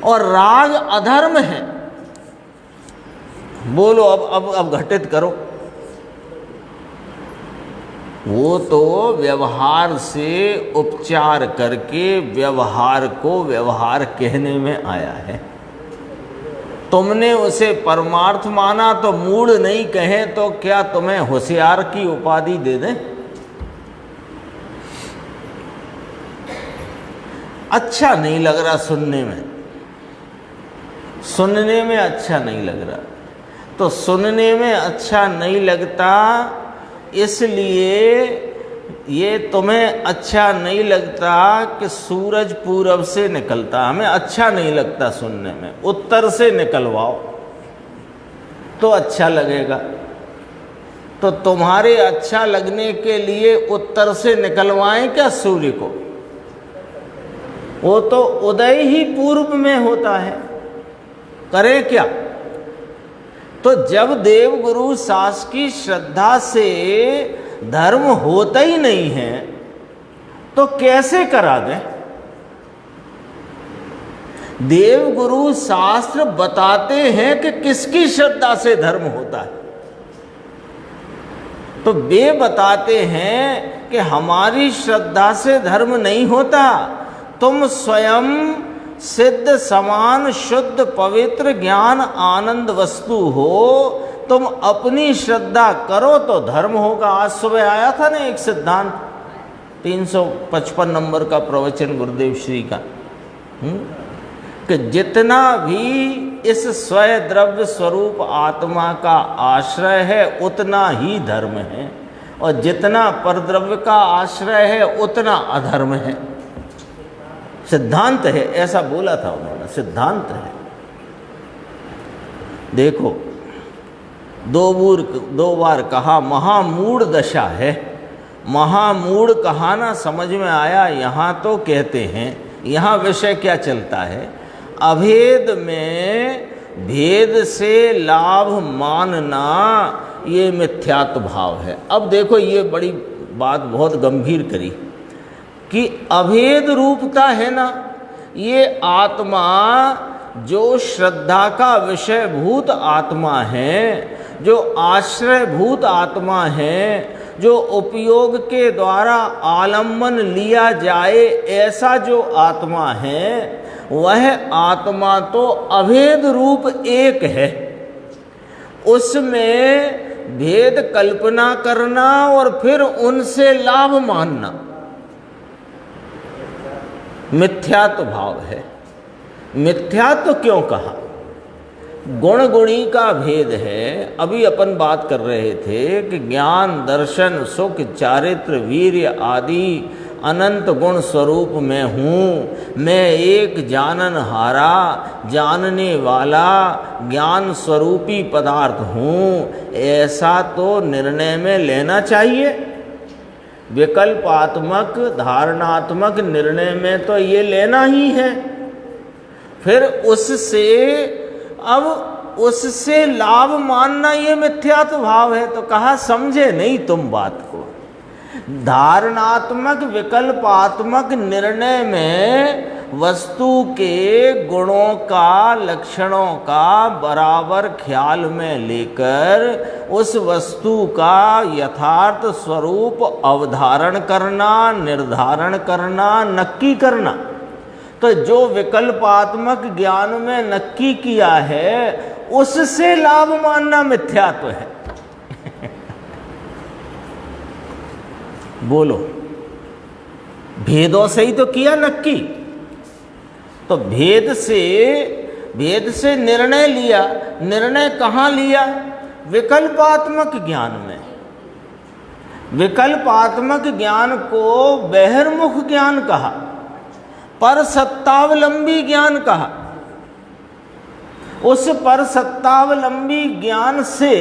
और राग अधर्म है। बोलो अब घटित करो। वो तो व्यवहार से उपचार करके व्यवहार को व्यवहार कहने में आया है। तुमने उसे परमार्थ माना तो मूढ़ नहीं कहे तो क्या तुम्हें होशियार की उपाधि दे दें? अच्छा नहीं लग रहा सुनने में, सुनने में अच्छा नहीं लग रहा। तो सुनने में अच्छा नहीं लगता, इसलिए ये तुम्हें अच्छा नहीं लगता कि सूरज पूरब से निकलता, हमें अच्छा नहीं लगता सुनने में। उत्तर से निकलवाओ तो अच्छा लगेगा। तो तुम्हारे अच्छा लगने के लिए उत्तर से निकलवाएं क्या सूर्य को? वो तो उदय ही पूर्व में होता है, करें क्या? तो जब देव गुरु सास की श्रद्धा से धर्म होता ही नहीं है तो कैसे करा दें? देव गुरु शास्त्र बताते हैं कि किसकी श्रद्धा से धर्म होता है, तो वे बताते हैं कि हमारी श्रद्धा से धर्म नहीं होता। तुम स्वयं सिद्ध समान शुद्ध पवित्र ज्ञान आनंद वस्तु हो, तुम अपनी श्रद्धा करो तो धर्म होगा। आज सुबह आया था ना एक सिद्धांत, 355 नंबर का प्रवचन गुरुदेव श्री का, कि जितना भी इस स्वय द्रव्य स्वरूप आत्मा का आश्रय है उतना ही धर्म है, और जितना परद्रव्य का आश्रय है उतना अधर्म है। सिद्धांत है, ऐसा बोला था उन्होंने, सिद्धांत है। देखो दो बार कहा महामूढ़ दशा है। महामूढ़ कहा ना, समझ में आया? यहाँ तो कहते हैं, यहाँ विषय क्या चलता है? अभेद में भेद से लाभ मानना ये मिथ्यात्व भाव है। अब देखो ये बड़ी बात बहुत गंभीर करी कि अभेद रूपता है ना, ये आत्मा जो श्रद्धा का विषयभूत आत्मा है, जो आश्रयभूत आत्मा है, जो उपयोग के द्वारा आलम्बन लिया जाए ऐसा जो आत्मा है, वह आत्मा तो अभेद रूप एक है। उसमें भेद कल्पना करना और फिर उनसे लाभ मानना मिथ्यात्व भाव है। मिथ्यात्व क्यों कहा? गुण गुणी का भेद है। अभी अपन बात कर रहे थे कि ज्ञान दर्शन सुख चारित्र वीर्य आदि अनंत गुण स्वरूप में हूँ। मैं एक जानन हारा जानने वाला ज्ञान स्वरूपी पदार्थ हूँ, ऐसा तो निर्णय में लेना चाहिए। विकल्पात्मक धारणात्मक निर्णय में तो ये लेना ही है। फिर उससे लाभ मानना ये मिथ्यात्व भाव है। तो कहा समझे नहीं तुम बात को। धारणात्मक विकल्पात्मक निर्णय में वस्तु के गुणों का लक्षणों का बराबर ख्याल में लेकर उस वस्तु का यथार्थ स्वरूप अवधारण करना, निर्धारण करना, नक्की करना। तो जो विकल्पात्मक ज्ञान में नक्की किया है उससे लाभ मानना मिथ्यात्व है। बोलो, भेदों से ही तो किया नक्की। तो भेद से भेद से निर्णय लिया, निर्णय कहाँ लिया? विकल्पात्मक ज्ञान में। विकल्पात्मक ज्ञान को बहिर्मुख ज्ञान कहा, पर सत्तावलंबी ज्ञान कहा। उस पर सत्तावलंबी ज्ञान से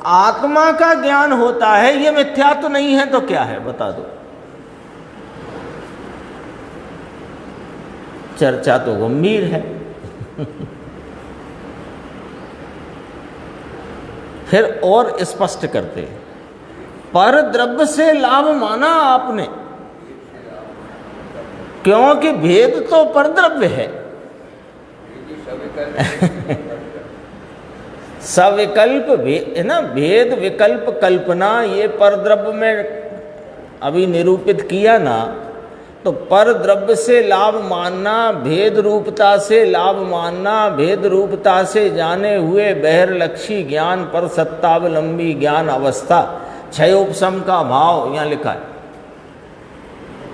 आत्मा का ज्ञान होता है। ये मिथ्या तो नहीं है तो क्या है, बता दो। चर्चा तो गंभीर है। फिर और स्पष्ट करते हैं, पर द्रव्य से लाभ माना आपने, क्योंकि भेद तो परद्रव्य है। सविकल्प है ना, भेद विकल्प कल्पना, ये परद्रव्य में अभी निरूपित किया ना। तो पर द्रव्य से लाभ मानना, भेद रूपता से लाभ मानना, भेद रूपता से जाने हुए बहिर्लक्षी ज्ञान पर सत्तावलंबी ज्ञान अवस्था, क्षयोपशम का भाव यहाँ लिखा है,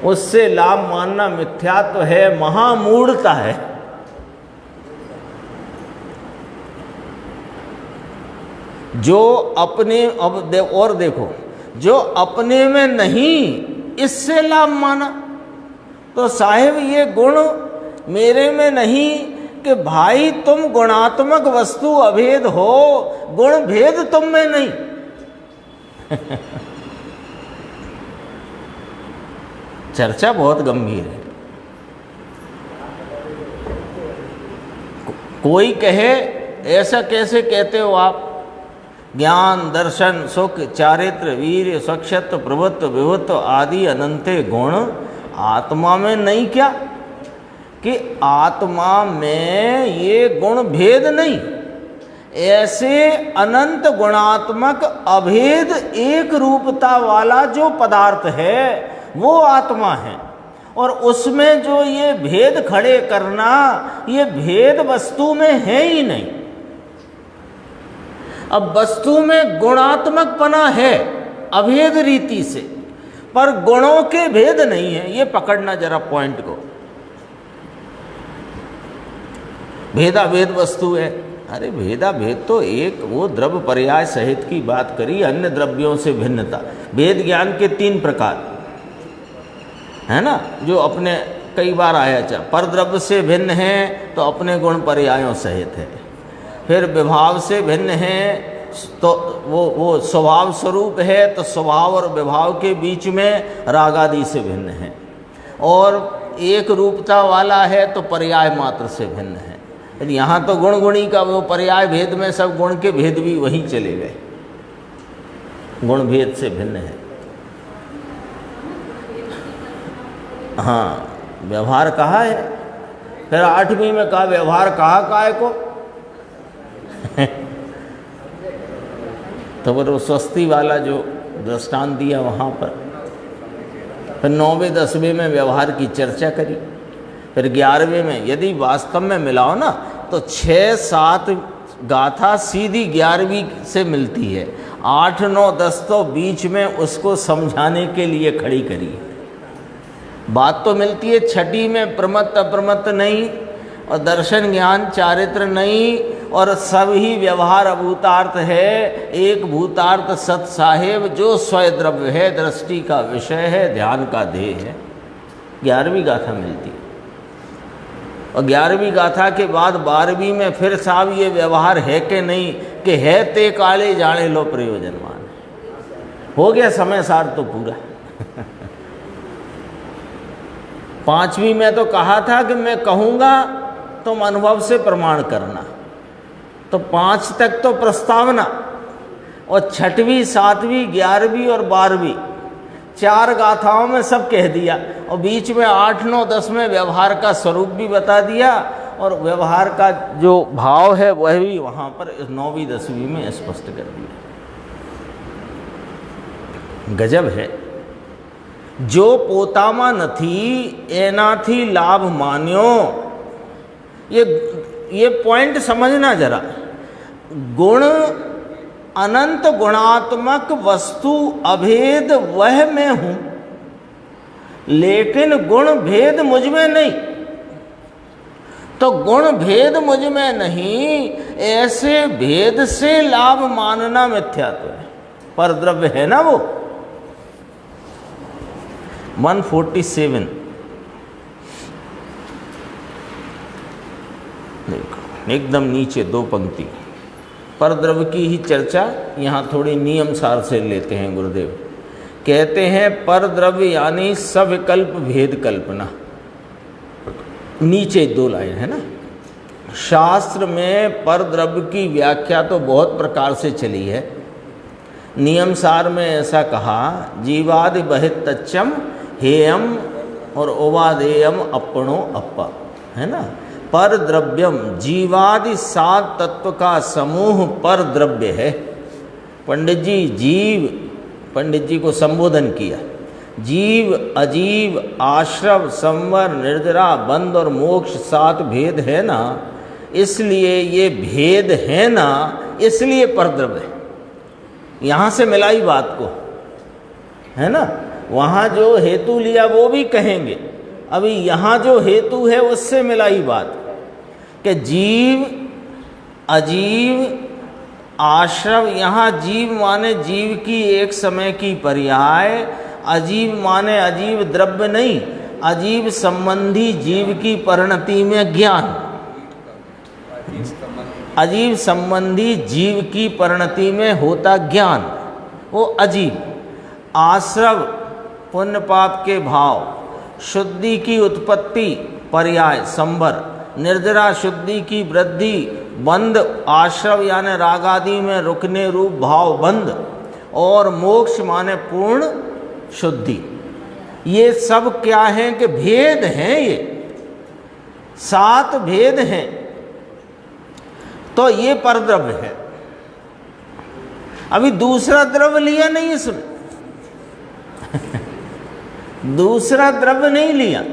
उससे लाभ मानना मिथ्यात्व है, महामूढ़ता है। जो अपने, अब और देखो, जो अपने में नहीं इससे लाभ माना, तो साहिब ये गुण मेरे में नहीं कि भाई तुम गुणात्मक वस्तु अभेद हो, गुण भेद तुम में नहीं। चर्चा बहुत गंभीर है। कोई कहे ऐसा कैसे कहते हो आप, ज्ञान दर्शन सुख चारित्र वीर्य स्वच्छत्व प्रभुत्व विभुत्व आदि अनंते गुण आत्मा में नहीं क्या? कि आत्मा में ये गुण भेद नहीं, ऐसे अनंत गुणात्मक अभेद एक रूपता वाला जो पदार्थ है वो आत्मा है। और उसमें जो ये भेद खड़े करना, ये भेद वस्तु में है ही नहीं। अब वस्तु में गुणात्मकपना है अभेद रीति से, पर गुणों के भेद नहीं है। ये पकड़ना जरा पॉइंट को। भेदा भेद वस्तु है, अरे भेदा भेद तो एक वो द्रव्य पर्याय सहित की बात करी, अन्य द्रव्यों से भिन्नता। भेद ज्ञान के 3 प्रकार है ना, जो अपने कई बार आया। चाहे पर द्रव्य से भिन्न है तो अपने गुण पर्यायों सहित है, फिर विभाव से भिन्न है तो वो स्वभाव स्वरूप है, तो स्वभाव और विभाव के बीच में राग आदि से भिन्न है, और एक रूपता वाला है तो पर्याय मात्र से भिन्न है। यहाँ तो गुण गुणी का वो पर्याय भेद में सब गुण के भेद भी वहीं चले गए, गुण भेद से भिन्न है। हाँ, व्यवहार कहा है, फिर 8वीं में कहा व्यवहार कहा काय को। तो वो स्वस्ति वाला जो दृष्टांत दिया वहाँ पर, फिर 9वें 10वें में व्यवहार की चर्चा करी, फिर 11वें में यदि वास्तव में मिलाओ ना तो 6-7 गाथा सीधी 11वीं से मिलती है, 8, 9, 10 तो बीच में उसको समझाने के लिए खड़ी करी। बात तो मिलती है 6ठी में प्रमत्त अप्रमत्त नहीं, और दर्शन ज्ञान चारित्र नहीं, और सभी व्यवहार अभूतार्थ है। एक भूतार्थ सत साहेब जो स्वय द्रव्य है, दृष्टि का विषय है, ध्यान का ध्येय है। 11वीं गाथा मिलती है, और 11वीं गाथा के बाद 12वीं में फिर साहब ये व्यवहार है कि नहीं, कि है ते काले जाने लो प्रयोजनवान। हो गया समय सार तो पूरा। 5वीं में तो कहा था कि मैं कहूँगा तुम अनुभव से प्रमाण करना, तो 5 तक तो प्रस्तावना, और 6वीं 7वीं 11वीं और 12वीं 4 गाथाओं में सब कह दिया, और बीच में 8, 9, 10 में व्यवहार का स्वरूप भी बता दिया, और व्यवहार का जो भाव है वह भी वहाँ पर 9वीं 10वीं में स्पष्ट कर दिया। गजब है। जो पोतामा नथी एनाथी लाभ मान्यो, ये पॉइंट समझना जरा। गुण अनंत गुणात्मक वस्तु अभेद वह मैं हूं, लेकिन गुण भेद मुझ में नहीं। तो गुण भेद मुझ में नहीं, ऐसे भेद से लाभ मानना मिथ्यात्व है। पर द्रव्य है ना वो। 147 देखो, एकदम नीचे 2 पंक्ति पर द्रव्य की ही चर्चा यहाँ थोड़ी नियम सार से लेते हैं। गुरुदेव कहते हैं पर द्रव्य यानी सविकल्प भेद कल्पना। नीचे 2 लाइन है ना। शास्त्र में पर द्रव्य की व्याख्या तो बहुत प्रकार से चली है। नियम सार में ऐसा कहा, जीवादि बहित तच्चम हेयम और ओवादेयम अपणो अप्पा, है ना। पर द्रव्यम जीवादि 7 तत्व का समूह पर द्रव्य है। पंडित जी को संबोधन किया। जीव, अजीव, आश्रव, संवर, निर्जरा, बंध और मोक्ष 7 भेद है ना, इसलिए ये भेद है ना, इसलिए पर द्रव्य है। यहाँ से मिलाई बात को, है ना। वहाँ जो हेतु लिया वो भी कहेंगे, अभी यहाँ जो हेतु है उससे मिलाई बात कि जीव, अजीव, आश्रव। यहाँ जीव माने जीव की एक समय की पर्याय, अजीव माने अजीव द्रव्य नहीं, अजीव संबंधी जीव की परिणति में ज्ञान। अजीव संबंधी जीव की परिणति में होता ज्ञान, वो अजीव। आश्रव पुण्य पाप के भाव, शुद्धि की उत्पत्ति पर्याय संवर, निर्जरा शुद्धि की वृद्धि, बंध आश्रव यानी रागादि में रुकने रूप भाव बंध, और मोक्ष माने पूर्ण शुद्धि। ये सब क्या है कि भेद हैं, ये 7 भेद हैं। तो ये पर द्रव्य है। अभी दूसरा द्रव्य लिया नहीं इसमें दूसरा द्रव्य नहीं लिया।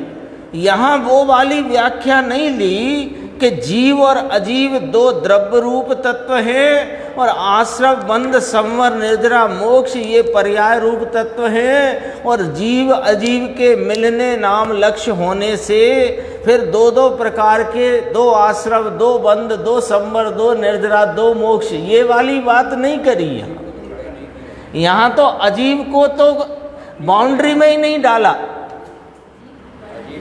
यहां वो वाली व्याख्या नहीं ली कि जीव और अजीव 2 द्रव्य रूप तत्व है, और आश्रव, बंध, संवर, निर्जरा, मोक्ष ये पर्याय रूप तत्व है, और जीव अजीव के मिलने नाम लक्ष्य होने से फिर 2 प्रकार के 2 आश्रव, 2 बंध, 2 संवर, 2 निर्जरा, 2 मोक्ष, ये वाली बात नहीं करी। यहाँ तो अजीव को तो बाउंड्री में ही नहीं डाला।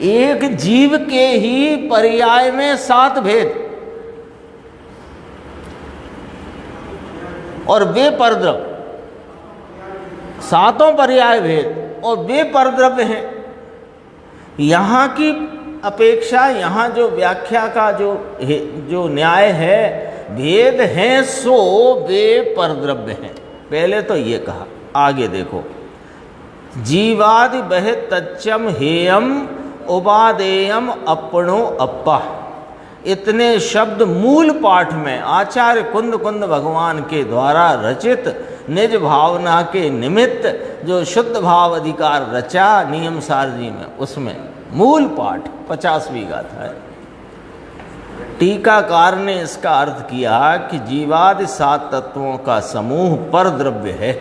एक जीव के ही पर्याय में 7 भेद, और वे परद्रव्य, 7 पर्याय भेद और वे परद्रव्य हैं। यहाँ की अपेक्षा यहाँ जो व्याख्या का जो न्याय है, भेद हैं सो वे परद्रव्य हैं। पहले तो ये कहा, आगे देखो, जीवादि बहित तच्चम हेयम उपादेयम अपणो अप्पा। इतने शब्द मूल पाठ में आचार्य कुंद भगवान के द्वारा रचित निज भावना के निमित्त जो शुद्ध भाव अधिकार रचा नियम सार जी में, उसमें मूल पाठ 50वीं गाथा है। टीकाकार ने इसका अर्थ किया कि जीवादि 7 तत्वों का समूह पर द्रव्य है,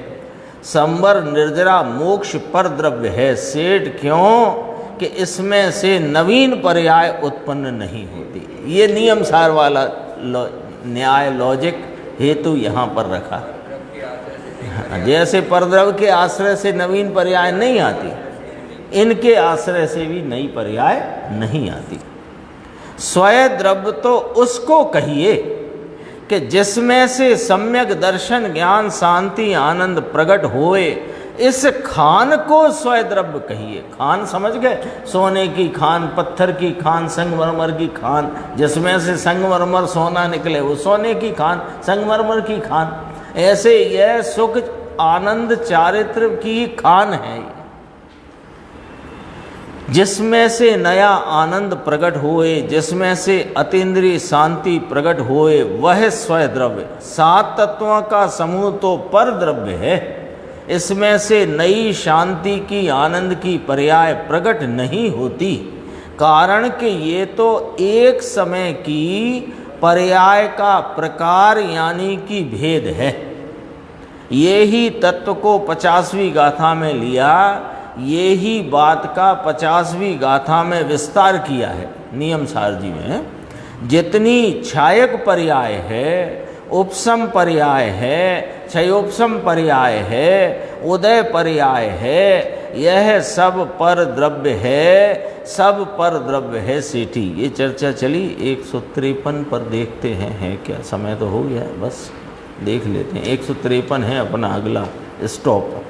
संवर, निर्जरा, मोक्ष पर द्रव्य है। सेठ क्यों कि इसमें से नवीन पर्याय उत्पन्न नहीं होती। ये नियम सार वाला न्याय लॉजिक हेतु यहाँ पर रखा। जैसे परद्रव्य के आश्रय से नवीन पर्याय नहीं आती, इनके आश्रय से भी नई पर्याय नहीं आती। स्वयं द्रव्य तो उसको कहिए कि जिसमें से सम्यक दर्शन, ज्ञान, शांति, आनंद प्रकट होए, इस खान को स्वयं द्रव्य कहिए। खान समझ गए? सोने की खान, पत्थर की खान, संगमरमर की खान, जिसमें से संगमरमर सोना निकले वो सोने की खान, संगमरमर की खान। ऐसे यह सुख आनंद चारित्र की खान है, जिसमें से नया आनंद प्रकट होए, जिसमें से अतीन्द्रिय शांति प्रकट होए, वह स्वयं द्रव्य। 7 तत्वों का समूह तो पर द्रव्य है, इसमें से नई शांति की, आनंद की पर्याय प्रकट नहीं होती, कारण कि ये तो एक समय की पर्याय का प्रकार यानी कि भेद है। ये ही तत्व को 50वीं गाथा में लिया, ये ही बात का 50वीं गाथा में विस्तार किया है नियम सार जी में। जितनी छायक पर्याय है, उपसम पर्याय है, क्षयोपसम पर्याय है, उदय पर्याय है, यह सब पर द्रव्य है, सब पर द्रव्य है सेठी। ये चर्चा चली 153 पर देखते हैं क्या, समय तो हो गया है, बस देख लेते हैं। 153 है अपना अगला स्टॉप।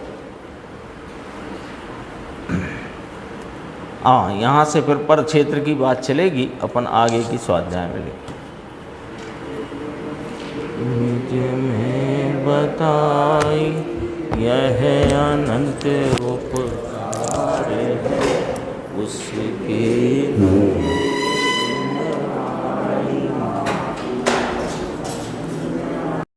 हाँ, यहाँ से फिर पर क्षेत्र की बात चलेगी, अपन आगे की स्वाध्याय में लेंगे। में बताई यह अनंत उपकार है उसके